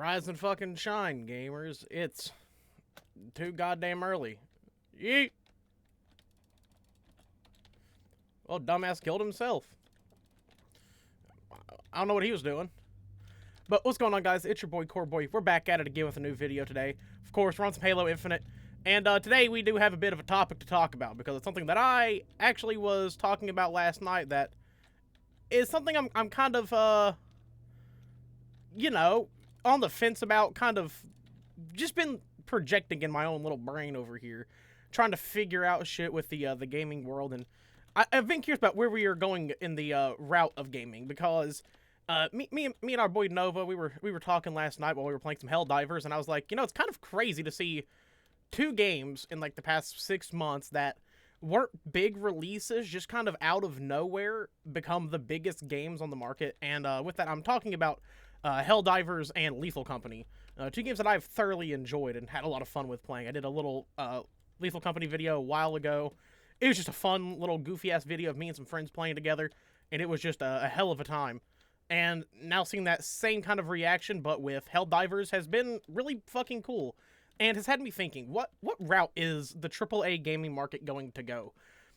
Rise and fucking shine, gamers. It's too goddamn early. Yeet! Well, dumbass killed himself. I don't know what he was doing. But what's going on, guys? It's your boy, Core Boy. We're back at it again with a new video today. Of course, we're on some Halo Infinite. And today we do have a bit of a topic to talk about, because it's something that I actually was talking about last night that is something I'm kind of, you know, on the fence about, kind of just been projecting in my own little brain over here, trying to figure out shit with the gaming world. And I've been curious about where we are going in the route of gaming, because me and our boy Nova, we were talking last night while we were playing some Helldivers, and I was like, you know, it's kind of crazy to see two games in like the past 6 months that weren't big releases, just kind of out of nowhere become the biggest games on the market. And with that, I'm talking about Helldivers and Lethal Company, two games that I've thoroughly enjoyed and had a lot of fun with playing. I did a little Lethal Company video a while ago. It was just a fun little goofy ass video of me and some friends playing together, and it was just a hell of a time. And now seeing that same kind of reaction, but with Helldivers, has been really fucking cool. And has had me thinking, what route is the AAA gaming market going to go?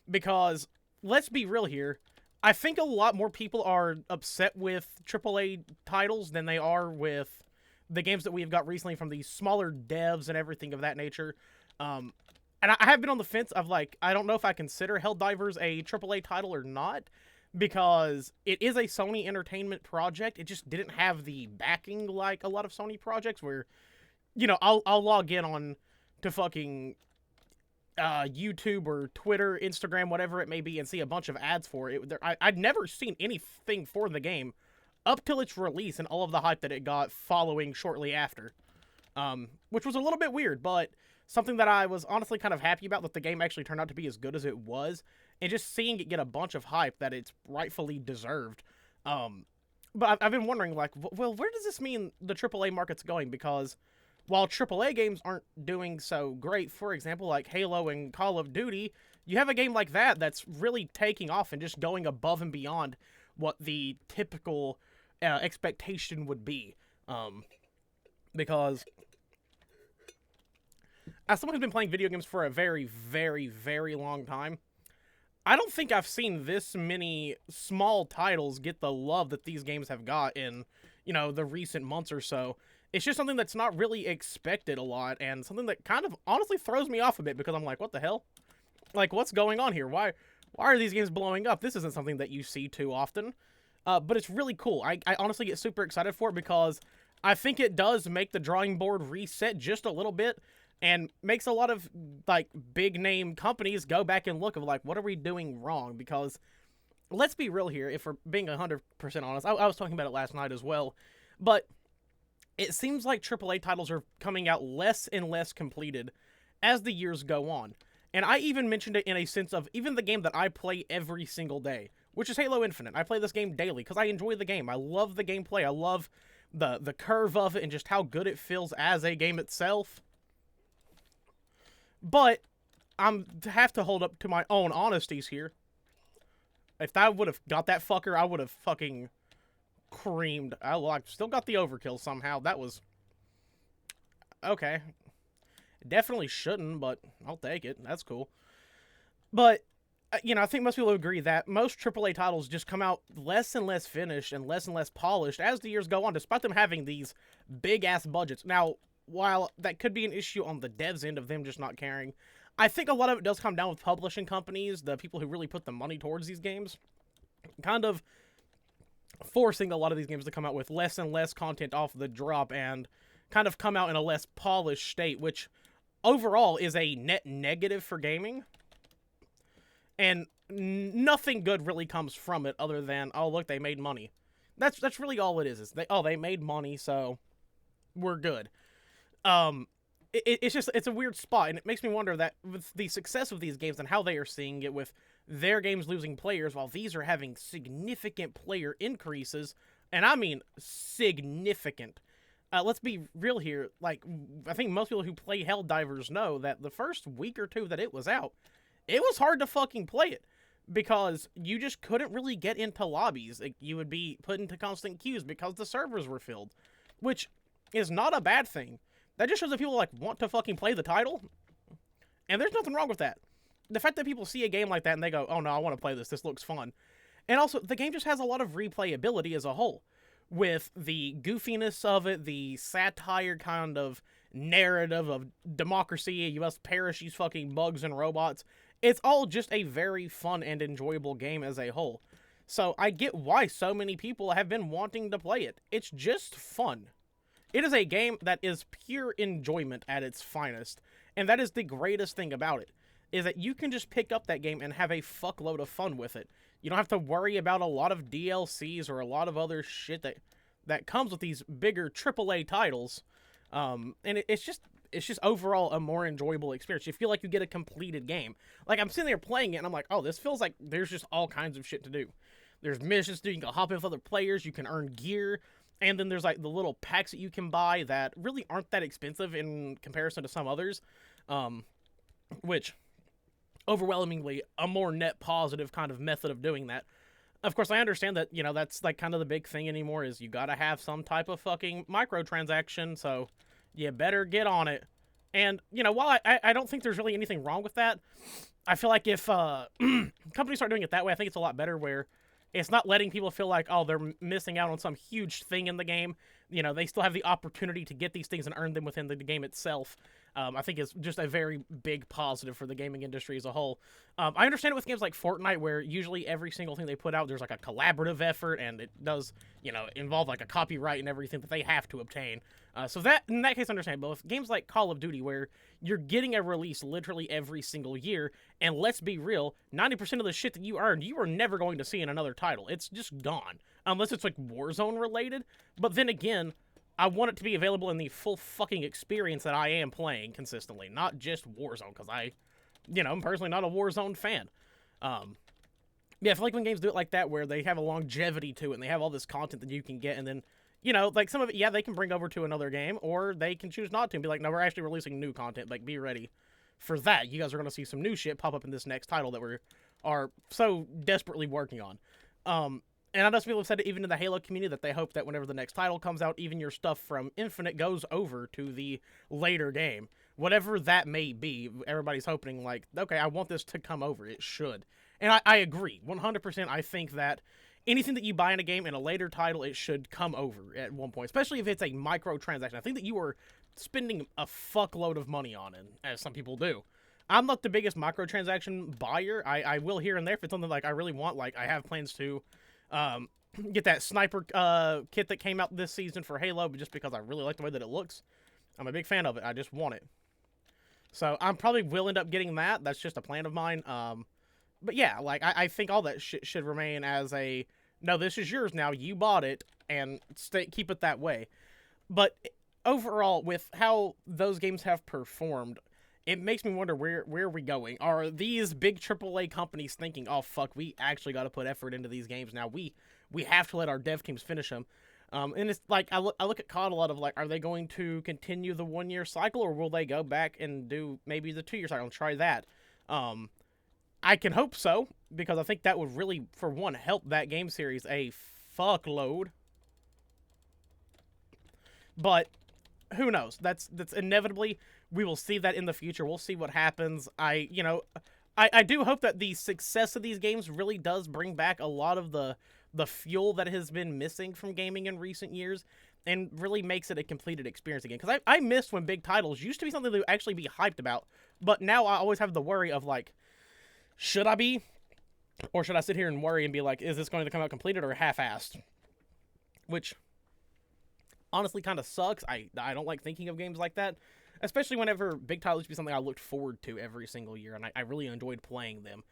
Because, let's be real here, I think a lot more people are upset with AAA titles than they are with the games that we've got recently from these smaller devs and everything of that nature. And I have been on the fence of, like, I don't know if I consider Helldivers a AAA title or not, because it is a Sony Entertainment project. It just didn't have the backing like a lot of Sony projects where, you know, I'll log in on to fucking YouTube or Twitter, Instagram, whatever it may be, and see a bunch of ads for it. I'd never seen anything for the game up till its release and all of the hype that it got following shortly after, which was a little bit weird, but something that I was honestly kind of happy about, that the game actually turned out to be as good as it was, and just seeing it get a bunch of hype that it's rightfully deserved. But I've been wondering, like, well, where does this mean the AAA market's going? Because while AAA games aren't doing so great, for example, like Halo and Call of Duty, you have a game like that that's really taking off and just going above and beyond what the typical expectation would be. Because as someone who's been playing video games for a very, very, very long time, I don't think I've seen this many small titles get the love that these games have got in, you know, the recent months or so. It's just something that's not really expected a lot, and something that kind of honestly throws me off a bit, because I'm like, what the hell? Like, what's going on here? Why are these games blowing up? This isn't something that you see too often. But it's really cool. I honestly get super excited for it, because I think it does make the drawing board reset just a little bit, and makes a lot of, like, big name companies go back and look of, like, what are we doing wrong? Because let's be real here, if we're being 100% honest, I was talking about it last night as well, but it seems like AAA titles are coming out less and less completed as the years go on. And I even mentioned it in a sense of even the game that I play every single day, which is Halo Infinite. I play this game daily because I enjoy the game. I love the gameplay. I love the curve of it and just how good it feels as a game itself. But I'm have to hold up to my own honesties here. If I would have got that fucker, I would have fucking creamed. I still got the overkill somehow. That was okay. Definitely shouldn't, but I'll take it. That's cool. But you know, I think most people agree that most AAA titles just come out less and less finished and less polished as the years go on, despite them having these big ass budgets. Now, while that could be an issue on the devs' end of them just not caring, I think a lot of it does come down with publishing companies, the people who really put the money towards these games, kind of forcing a lot of these games to come out with less and less content off the drop and kind of come out in a less polished state, which overall is a net negative for gaming. And nothing good really comes from it other than, oh, look, they made money. That's really all it is they made money, so we're good. It's a weird spot, and it makes me wonder that with the success of these games and how they are seeing it with their games losing players while these are having significant player increases, and I mean significant. Let's be real here. Like, I think most people who play Helldivers know that the first week or two that it was out, it was hard to fucking play it, because you just couldn't really get into lobbies. Like, you would be put into constant queues because the servers were filled, which is not a bad thing. That just shows that people like want to fucking play the title, and there's nothing wrong with that. The fact that people see a game like that and they go, "Oh no, I want to play this. This looks fun," and also the game just has a lot of replayability as a whole, with the goofiness of it, the satire kind of narrative of democracy. You must perish these fucking bugs and robots. It's all just a very fun and enjoyable game as a whole. So I get why so many people have been wanting to play it. It's just fun. It is a game that is pure enjoyment at its finest. And that is the greatest thing about it, is that you can just pick up that game and have a fuckload of fun with it. You don't have to worry about a lot of DLCs or a lot of other shit that comes with these bigger AAA titles. And it's just overall a more enjoyable experience. You feel like you get a completed game. Like, I'm sitting there playing it, and I'm like, oh, this feels like there's just all kinds of shit to do. There's missions to do. You can hop in with other players. You can earn gear. And then there's, like, the little packs that you can buy that really aren't that expensive in comparison to some others. Which, overwhelmingly, a more net positive kind of method of doing that. Of course, I understand that, you know, that's, like, kind of the big thing anymore is you gotta have some type of fucking microtransaction, so you better get on it. And, you know, while I don't think there's really anything wrong with that, I feel like if companies start doing it that way, I think it's a lot better where it's not letting people feel like, oh, they're missing out on some huge thing in the game. You know, they still have the opportunity to get these things and earn them within the game itself. I think it's just a very big positive for the gaming industry as a whole. I understand it with games like Fortnite, where usually every single thing they put out, there's like a collaborative effort, and it does, you know, involve like a copyright and everything that they have to obtain. So that, in that case, I understand. But with games like Call of Duty, where you're getting a release literally every single year, and let's be real, 90% of the shit that you earned, you are never going to see in another title. It's just gone. Unless it's like Warzone related. But then again, I want it to be available in the full fucking experience that I am playing consistently, not just Warzone, because I'm personally not a Warzone fan. Yeah, I feel like when games do it like that, where they have a longevity to it, and they have all this content that you can get, and then, you know, like some of it, yeah, they can bring over to another game, or they can choose not to and be like, no, we're actually releasing new content, like, be ready for that. You guys are going to see some new shit pop up in this next title that we are so desperately working on. And I know some people have said it even in the Halo community that they hope that whenever the next title comes out, even your stuff from Infinite goes over to the later game. Whatever that may be, everybody's hoping, like, okay, I want this to come over. It should. And I agree. 100%, I think that anything that you buy in a game in a later title, it should come over at one point, especially if it's a microtransaction. I think that you are spending a fuckload of money on it, as some people do. I'm not the biggest microtransaction buyer. I will here and there if it's something like I really want. Like, I have plans to get that sniper kit that came out this season for Halo, but just because I really like the way that it looks. I'm a big fan of it. I just want it. So I'm probably will end up getting that. That's just a plan of mine. But yeah, like, I think all that shit should remain as a, no, this is yours now. You bought it, and keep it that way. But overall, with how those games have performed, it makes me wonder, where are we going? Are these big AAA companies thinking, oh, fuck, we actually got to put effort into these games now. We have to let our dev teams finish them. And it's like, I look at COD a lot of, like, are they going to continue the 1-year cycle, or will they go back and do maybe the 2-year cycle and try that? I can hope so, because I think that would really, for one, help that game series a fuckload. But who knows? That's inevitably, we will see that in the future. We'll see what happens. I do hope that the success of these games really does bring back a lot of the fuel that has been missing from gaming in recent years, and really makes it a completed experience again. Because I missed when big titles used to be something to actually be hyped about, but now I always have the worry of, like, should I be? Or should I sit here and worry and be like, is this going to come out completed or half-assed? Which honestly kind of sucks. I don't like thinking of games like that, especially whenever big titles used to be something I looked forward to every single year, and I really enjoyed playing them.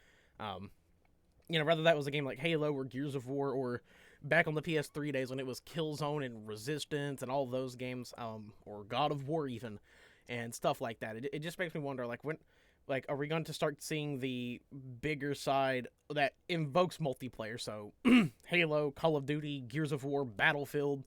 Whether that was a game like Halo or Gears of War, or back on the PS3 days when it was Killzone and Resistance and all those games, or God of War even, and stuff like that. It just makes me wonder, like, when, like, are we going to start seeing the bigger side that invokes multiplayer? So, Halo, Call of Duty, Gears of War, Battlefield,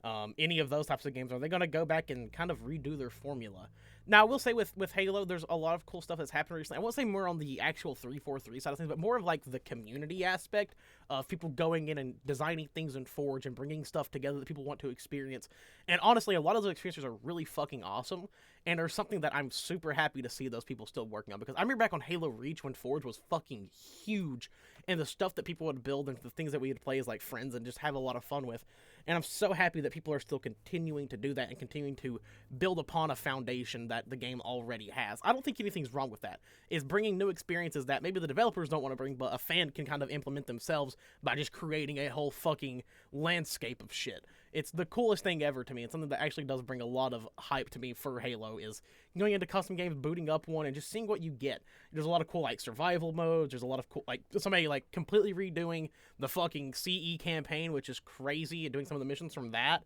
any of those types of games? Are they going to go back and kind of redo their formula? Now, I will say with Halo, there's a lot of cool stuff that's happened recently. I won't say more on the actual 343 side of things, but more of like the community aspect of people going in and designing things in Forge and bringing stuff together that people want to experience. And honestly, a lot of those experiences are really fucking awesome, and are something that I'm super happy to see those people still working on. Because I remember back on Halo Reach when Forge was fucking huge, and the stuff that people would build and the things that we would play as like friends and just have a lot of fun with. And I'm so happy that people are still continuing to do that and continuing to build upon a foundation that the game already has. I don't think anything's wrong with that. It's bringing new experiences that maybe the developers don't want to bring, but a fan can kind of implement themselves by just creating a whole fucking landscape of shit. It's the coolest thing ever to me. It's something that actually does bring a lot of hype to me for Halo, is going into custom games, booting up one, and just seeing what you get. There's a lot of cool, like, survival modes. There's a lot of cool, like, somebody, like, completely redoing the fucking CE campaign, which is crazy, and doing some of the missions from that.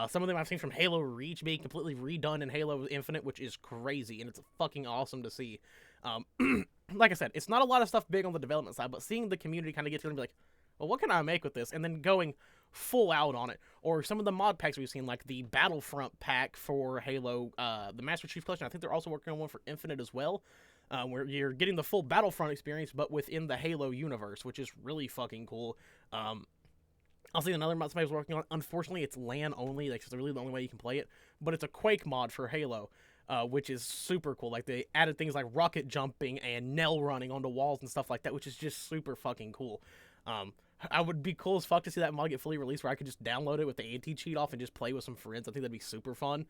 Some of them I've seen from Halo Reach being completely redone in Halo Infinite, which is crazy, and it's fucking awesome to see. Like I said, it's not a lot of stuff big on the development side, but seeing the community kind of get together and be like, well, what can I make with this? And then going full out on it. Or some of the mod packs we've seen, like the Battlefront pack for Halo, the Master Chief Collection. I think they're also working on one for Infinite as well, where you're getting the full Battlefront experience, but within the Halo universe, which is really fucking cool. I'll see another mod somebody's working on. Unfortunately, it's LAN only. Like, it's really the only way you can play it. But it's a Quake mod for Halo, which is super cool. Like, they added things like rocket jumping and Nell running onto walls and stuff like that, which is just super fucking cool. I would be cool as fuck to see that mod get fully released where I could just download it with the anti-cheat off and just play with some friends. I think that'd be super fun.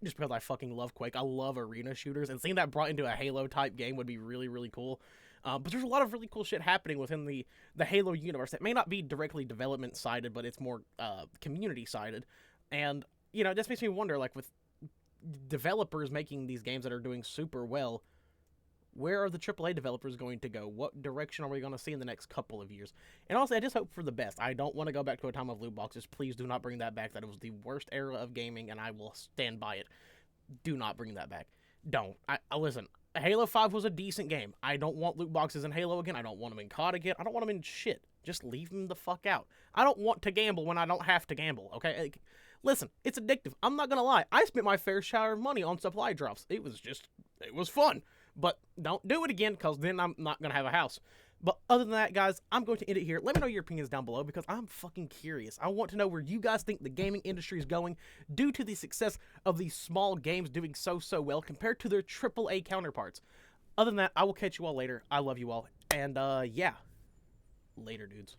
Just because I fucking love Quake. I love arena shooters, and seeing that brought into a Halo-type game would be really, really cool. But there's a lot of really cool shit happening within the Halo universe that may not be directly development-sided, but it's more community-sided. And, you know, it just makes me wonder, like, with developers making these games that are doing super well, where are the AAA developers going to go? What direction are we going to see in the next couple of years? And also, I just hope for the best. I don't want to go back to a time of loot boxes. Please do not bring that back. That was the worst era of gaming, and I will stand by it. Do not bring that back. Don't. I listen, Halo 5 was a decent game. I don't want loot boxes in Halo again. I don't want them in COD again. I don't want them in shit. Just leave them the fuck out. I don't want to gamble when I don't have to gamble, okay? Like, listen, it's addictive. I'm not going to lie. I spent my fair share of money on supply drops. It was fun. But don't do it again, because then I'm not going to have a house. But other than that, guys, I'm going to end it here. Let me know your opinions down below, because I'm fucking curious. I want to know where you guys think the gaming industry is going due to the success of these small games doing so well compared to their AAA counterparts. Other than that, I will catch you all later. I love you all. And, yeah. Later, dudes.